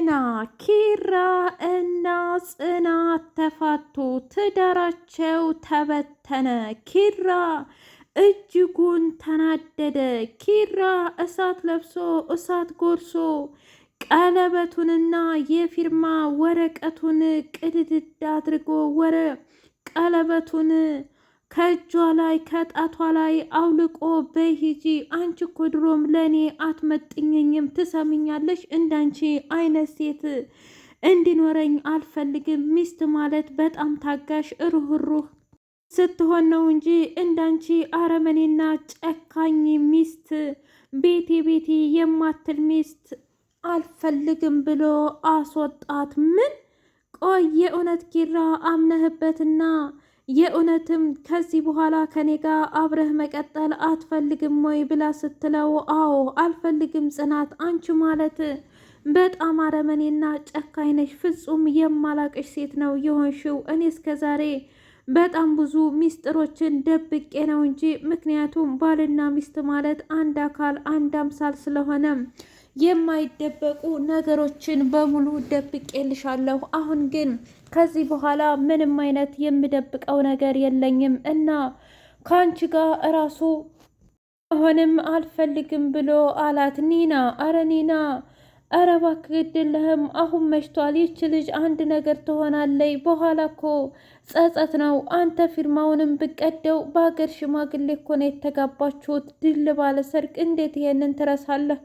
ኒና ኪራ እና ጽናት ተፋቱ። ትዳራቸው ተበተነ። ኪራ እጅጉን ተናደደ። ኪራ እሳት ለብሶ እሳት ጎርሶ ቀለበቱንና የፊርማ ወረቀቱን ቅድድድ አድርጎ ቀለበቱን ከእጇ ላይ ከጣቷ ላይ አውልቆ በሂጂ አንቺ እኮ ድሮም ለእኔ አትመጥኘኝም፣ ትሰምኛለሽ? እንዳንቺ አይነት ሴት እንዲኖረኝ አልፈልግም። ሚስት ማለት በጣም ታጋሽ ሩህሩህ ስትሆን ነው እንጂ እንዳንቺ አረመኔና ጨካኝ ሚስት ቤቴ ቤቴ የማትል ሚስት አልፈልግም ብሎ አስወጣት። ምን? ቆይ የእውነት ኪራ አምነህበትና የእውነትም ከዚህ በኋላ ከኔ ጋር አብረህ መቀጠል አትፈልግም ወይ ብላ ስትለው፣ አዎ አልፈልግም ጽናት፣ አንቺ ማለት በጣም አረመኔና ጨካኝ ነሽ። ፍጹም የማላቅሽ ሴት ነው የሆንሽው። እኔ እስከዛሬ በጣም ብዙ ሚስጥሮችን ደብቄ ነው እንጂ ምክንያቱም ባልና ሚስት ማለት አንድ አካል አንድ አምሳል ስለሆነ የማይደበቁ ነገሮችን በሙሉ ደብቄልሻለሁ። አሁን ግን ከዚህ በኋላ ምንም አይነት የምደብቀው ነገር የለኝም እና ከአንቺ ጋር እራሱ አሁንም አልፈልግም ብሎ አላት። ኒና አረ ኒና አረ እባክህ ግድለህም፣ አሁን መሽቷል። ይች ልጅ አንድ ነገር ትሆናለይ። በኋላ እኮ ጸጸት ነው። አንተ ፊርማውንም ብቀደው በሀገር ሽማግሌ እኮ ነው የተጋባችሁት፣ ድል ባለ ሰርግ። እንዴት ይሄንን ትረሳለህ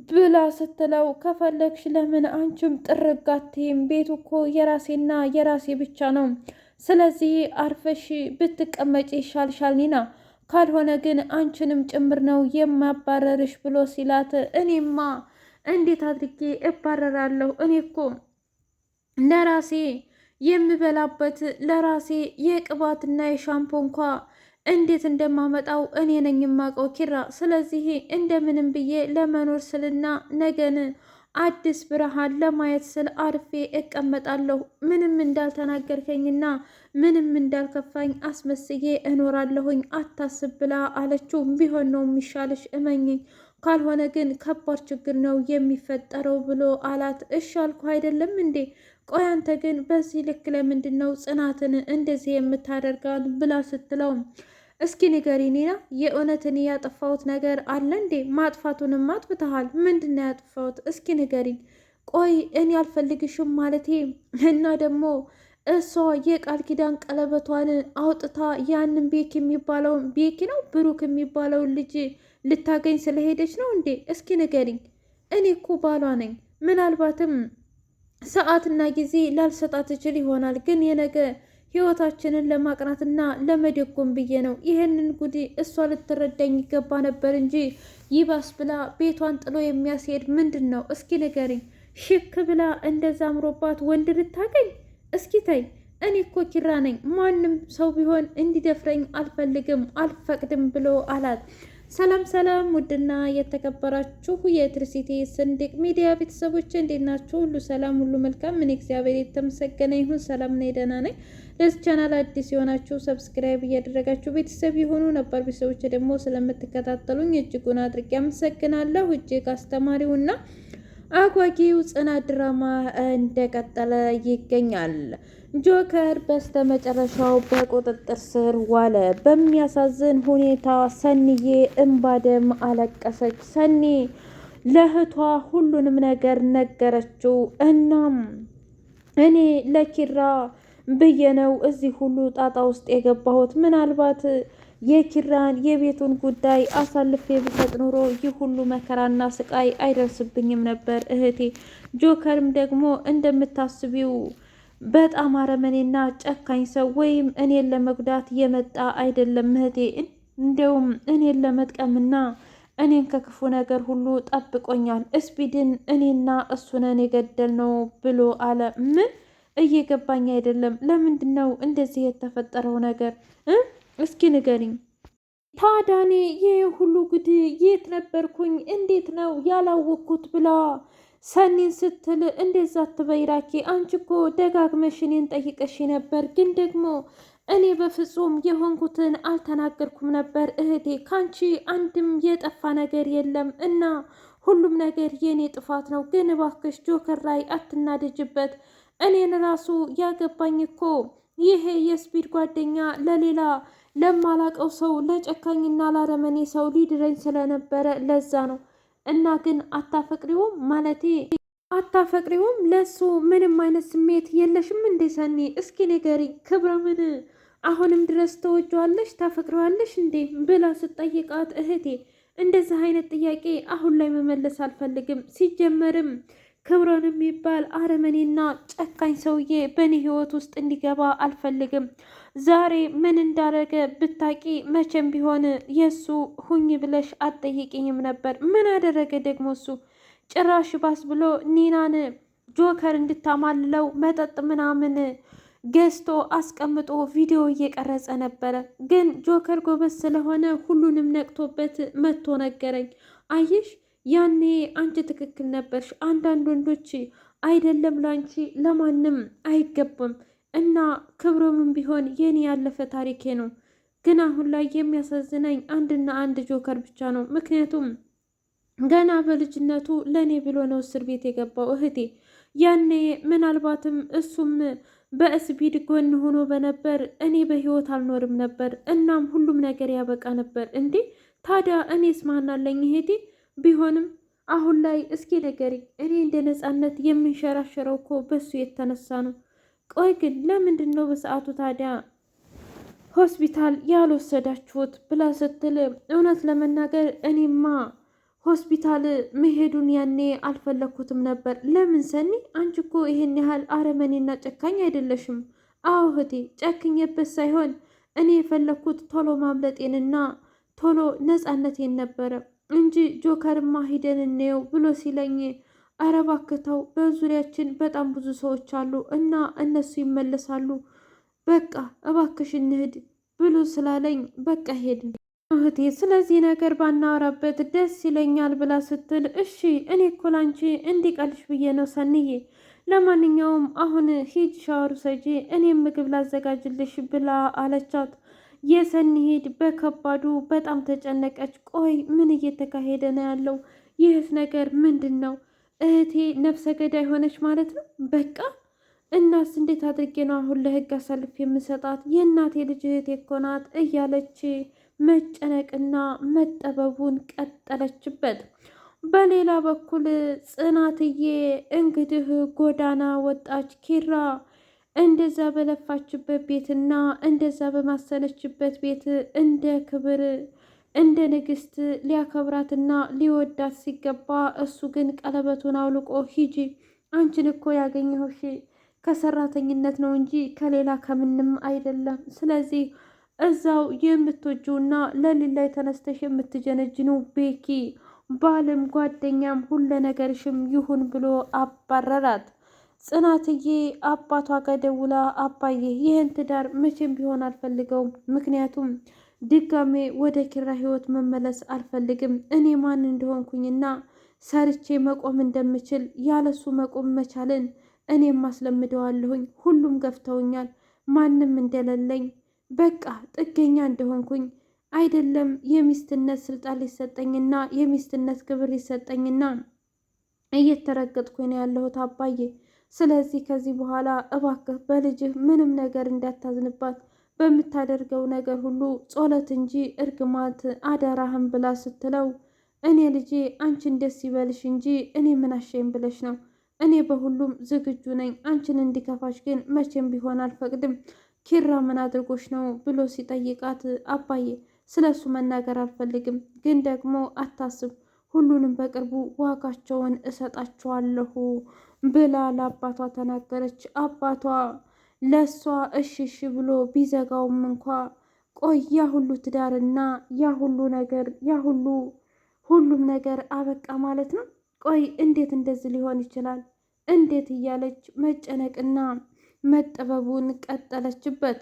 ብላ ስትለው፣ ከፈለግሽ ለምን አንቺም ጥርጋቴም ቤቱ እኮ የራሴና የራሴ ብቻ ነው። ስለዚህ አርፈሽ ብትቀመጪ ይሻልሻል ኒና፣ ካልሆነ ግን አንቺንም ጭምር ነው የማባረርሽ ብሎ ሲላት፣ እኔማ እንዴት አድርጌ እባረራለሁ? እኔ እኮ ለራሴ የምበላበት ለራሴ የቅባትና የሻምፖ እንኳ እንዴት እንደማመጣው እኔ ነኝ የማውቀው ኪራ። ስለዚህ እንደምንም ብዬ ለመኖር ስልና ነገን አዲስ ብርሃን ለማየት ስል አርፌ እቀመጣለሁ። ምንም እንዳልተናገርከኝና ምንም እንዳልከፋኝ አስመስዬ እኖራለሁኝ፣ አታስብ ብላ አለችው። ቢሆን ነው የሚሻልሽ፣ እመኝኝ፣ ካልሆነ ግን ከባድ ችግር ነው የሚፈጠረው ብሎ አላት። እሺ አልኩ አይደለም እንዴ? ቆይ አንተ ግን በዚህ ልክ ለምንድን ነው ጽናትን እንደዚህ የምታደርጋት ብላ ስትለው፣ እስኪ ንገሪ ኒና፣ የእውነትን ያጠፋሁት ነገር አለ እንዴ? ማጥፋቱንም አጥፍተሃል። ምንድን ነው ያጠፋሁት? እስኪ ንገሪኝ። ቆይ እኔ አልፈልግሽም ማለቴ እና ደግሞ እሷ የቃል ኪዳን ቀለበቷን አውጥታ ያንን ቤኪ ነው ብሩክ የሚባለውን ልጅ ልታገኝ ስለሄደች ነው እንዴ? እስኪ ንገሪኝ። እኔ እኮ ባሏ ነኝ። ምናልባትም ሰዓትና ጊዜ ላልሰጣት እችል ይሆናል፣ ግን የነገ ህይወታችንን ለማቅናትና ለመደጎም ብዬ ነው። ይህንን ጉዲ እሷ ልትረዳኝ ይገባ ነበር እንጂ ይባስ ብላ ቤቷን ጥሎ የሚያስሄድ ምንድን ነው? እስኪ ንገሪኝ። ሽክ ብላ እንደዛ አምሮባት ወንድ ልታገኝ? እስኪ ተይ። እኔ እኮ ኪራ ነኝ። ማንም ሰው ቢሆን እንዲደፍረኝ አልፈልግም፣ አልፈቅድም ብሎ አላት። ሰላም ሰላም! ውድና የተከበራችሁ የትርሲቴ ስንዴቅ ሚዲያ ቤተሰቦች እንዴት ናችሁ? ሁሉ ሰላም፣ ሁሉ መልካም። ምን እግዚአብሔር የተመሰገነ ይሁን። ሰላም ነኝ፣ ደህና ነኝ። ለዚህ ቻናል አዲስ የሆናችሁ ሰብስክራይብ እያደረጋችሁ ቤተሰብ የሆኑ ነባር ቤተሰቦች ደግሞ ስለምትከታተሉኝ እጅጉን አድርጌ አመሰግናለሁ። እጅግ አስተማሪውና አጓጊው ጽናት ድራማ እንደቀጠለ ይገኛል። ጆከር በስተመጨረሻው በቁጥጥር ስር ዋለ። በሚያሳዝን ሁኔታ ሰኒዬ እንባደም አለቀሰች። ሰኒ ለእህቷ ሁሉንም ነገር ነገረችው። እናም እኔ ለኪራ ብዬ ነው እዚህ ሁሉ ጣጣ ውስጥ የገባሁት። ምናልባት የኪራን የቤቱን ጉዳይ አሳልፌ ብሰጥ ኑሮ ይህ ሁሉ መከራና ስቃይ አይደርስብኝም ነበር እህቴ። ጆከርም ደግሞ እንደምታስቢው በጣም አረመኔና ጨካኝ ሰው ወይም እኔን ለመጉዳት የመጣ አይደለም እህቴ። እንደውም እኔን ለመጥቀምና እኔን ከክፉ ነገር ሁሉ ጠብቆኛል። እስፒድን እኔና እሱነን የገደልነው ብሎ አለ። ምን? እየገባኝ አይደለም። ለምንድን ነው እንደዚህ የተፈጠረው ነገር? እስኪ ንገሪኝ። ታዳኔ ይህ ሁሉ ጉድ የት ነበርኩኝ? እንዴት ነው ያላወቅኩት? ብላ ሰኒን ስትል እንደዛ አትበይ ራኪ፣ አንቺ እኮ ደጋግመሽ እኔን ጠይቀሽ ነበር፣ ግን ደግሞ እኔ በፍጹም የሆንኩትን አልተናገርኩም ነበር እህቴ። ካንቺ አንድም የጠፋ ነገር የለም እና ሁሉም ነገር የኔ ጥፋት ነው። ግን እባክሽ ጆከር ላይ አትናደጅበት። እኔን ራሱ ያገባኝ እኮ ይሄ የስፒድ ጓደኛ ለሌላ ለማላቀው ሰው ለጨካኝና ላረመኔ ሰው ሊድረኝ ስለነበረ ለዛ ነው። እና ግን አታፈቅሪውም ማለቴ አታፈቅሪውም? ለሱ ምንም አይነት ስሜት የለሽም እንዴ ሰኒ? እስኪ ንገሪ። ክብረምን አሁንም ድረስ ተወጇዋለሽ ታፈቅረዋለሽ እንዴ ብላ ስጠይቃት፣ እህቴ እንደዚህ አይነት ጥያቄ አሁን ላይ መመለስ አልፈልግም። ሲጀመርም ክብሮን የሚባል አረመኔና ጨካኝ ሰውዬ በእኔ ህይወት ውስጥ እንዲገባ አልፈልግም። ዛሬ ምን እንዳረገ ብታቂ መቼም ቢሆን የእሱ ሁኝ ብለሽ አትጠይቅኝም ነበር። ምን አደረገ ደግሞ እሱ? ጭራሽ ባስ ብሎ ኒናን ጆከር እንድታማልለው መጠጥ ምናምን ገዝቶ አስቀምጦ ቪዲዮ እየቀረጸ ነበረ። ግን ጆከር ጎበዝ ስለሆነ ሁሉንም ነቅቶበት መጥቶ ነገረኝ። አየሽ ያኔ አንቺ ትክክል ነበርሽ። አንዳንድ ወንዶች አይደለም ላንቺ ለማንም አይገባም። እና ክብሮምን ቢሆን የኔ ያለፈ ታሪኬ ነው። ግን አሁን ላይ የሚያሳዝነኝ አንድና አንድ ጆከር ብቻ ነው። ምክንያቱም ገና በልጅነቱ ለእኔ ብሎ ነው እስር ቤት የገባው እህቴ። ያኔ ምናልባትም እሱም በእስቢድ ጎን ሆኖ በነበር እኔ በህይወት አልኖርም ነበር። እናም ሁሉም ነገር ያበቃ ነበር። እንዴ ታዲያ እኔስ ማናለኝ እህቴ? ቢሆንም አሁን ላይ እስኪ ንገሪ፣ እኔ እንደ ነፃነት የምንሸራሸረው እኮ በሱ የተነሳ ነው። ቆይ ግን ለምንድን ነው በሰዓቱ ታዲያ ሆስፒታል ያልወሰዳችሁት ብላ ስትል፣ እውነት ለመናገር እኔማ ሆስፒታል መሄዱን ያኔ አልፈለግኩትም ነበር። ለምን ሰኒ? አንቺ እኮ ይሄን ያህል አረመኔና ጨካኝ አይደለሽም። አዎ እህቴ፣ ጨክኜበት ሳይሆን እኔ የፈለግኩት ቶሎ ማምለጤንና ቶሎ ነፃነቴን ነበረ እንጂ ጆከርማ ሂደን እንየው ብሎ ሲለኝ፣ ኧረ እባክህ ተው፣ በዙሪያችን በጣም ብዙ ሰዎች አሉ እና እነሱ ይመለሳሉ፣ በቃ እባክሽ እንሂድ ብሎ ስላለኝ በቃ ሄድን። እህቴ ስለዚህ ነገር ባናወራበት ደስ ይለኛል ብላ ስትል፣ እሺ እኔ እኮ ላንቺ እንዲቀልሽ ብዬ ነው ሰንዬ። ለማንኛውም አሁን ሂጅ ሻወር ሰጂ፣ እኔም ምግብ ላዘጋጅልሽ ብላ አለቻት። የሰኒ ሄድ በከባዱ በጣም ተጨነቀች። ቆይ ምን እየተካሄደ ነው ያለው? ይህስ ነገር ምንድን ነው? እህቴ ነፍሰ ገዳይ ሆነች ማለት ነው? በቃ እናስ እንዴት አድርጌ ነው አሁን ለህግ አሳልፍ የምሰጣት? የእናቴ ልጅ እህቴ እኮ ናት እያለች መጨነቅና መጠበቡን ቀጠለችበት። በሌላ በኩል ጽናትዬ እንግዲህ ጎዳና ወጣች። ኪራ እንደዛ በለፋችበት ቤትና እንደዛ በማሰለችበት ቤት እንደ ክብር እንደ ንግስት ሊያከብራትና ሊወዳት ሲገባ፣ እሱ ግን ቀለበቱን አውልቆ ሂጂ፣ አንቺን እኮ ያገኘሁሽ ከሰራተኝነት ነው እንጂ ከሌላ ከምንም አይደለም። ስለዚህ እዛው የምትወጂውና ለሊት ላይ ተነስተሽ የምትጀነጅኑ ቤኪ ባልም ጓደኛም ሁለ ነገርሽም ይሁን ብሎ አባረራት። ጽናትዬ አባቷ ጋር ደውላ አባዬ ይህን ትዳር መቼም ቢሆን አልፈልገውም፣ ምክንያቱም ድጋሜ ወደ ኪራ ህይወት መመለስ አልፈልግም። እኔ ማን እንደሆንኩኝና ሰርቼ መቆም እንደምችል ያለሱ መቆም መቻልን እኔም አስለምደዋለሁኝ። ሁሉም ገፍተውኛል፣ ማንም እንደሌለኝ በቃ ጥገኛ እንደሆንኩኝ አይደለም የሚስትነት ስልጣን ሊሰጠኝና የሚስትነት ክብር ሊሰጠኝና እየተረገጥኩኝ ነው ያለሁት አባዬ። ስለዚህ ከዚህ በኋላ እባክህ በልጅህ ምንም ነገር እንዳታዝንባት፣ በምታደርገው ነገር ሁሉ ጸሎት እንጂ እርግማት አደራህም ብላ ስትለው፣ እኔ ልጄ አንቺን ደስ ይበልሽ እንጂ እኔ ምን አሸይም ብለሽ ነው? እኔ በሁሉም ዝግጁ ነኝ። አንቺን እንዲከፋሽ ግን መቼም ቢሆን አልፈቅድም። ኪራ ምን አድርጎሽ ነው ብሎ ሲጠይቃት፣ አባዬ ስለ እሱ መናገር አልፈልግም፣ ግን ደግሞ አታስብ፣ ሁሉንም በቅርቡ ዋጋቸውን እሰጣቸዋለሁ ብላ ለአባቷ ተናገረች። አባቷ ለእሷ እሺ እሺ ብሎ ቢዘጋውም እንኳ ቆይ ያ ሁሉ ትዳርና ያ ሁሉ ነገር ሁሉም ነገር አበቃ ማለት ነው? ቆይ እንዴት እንደዚህ ሊሆን ይችላል? እንዴት እያለች መጨነቅና መጠበቡን ቀጠለችበት።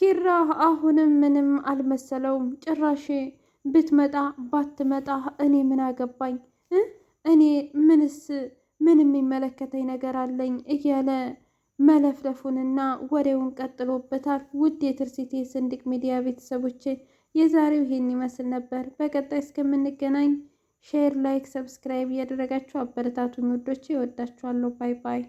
ኪራ አሁንም ምንም አልመሰለውም። ጭራሽ ብትመጣ ባትመጣ እኔ ምን አገባኝ? እኔ ምን የሚመለከተኝ ነገር አለኝ እያለ መለፍለፉንና ወሬውን ቀጥሎበታል። ውድ የትርሲቴ ሰንድቅ ሚዲያ ቤተሰቦቼ የዛሬው ይሄን ይመስል ነበር። በቀጣይ እስከምንገናኝ ሼር፣ ላይክ፣ ሰብስክራይብ እያደረጋችሁ አበረታቱኝ ውዶቼ። እወዳችኋለሁ። ባይ ባይ።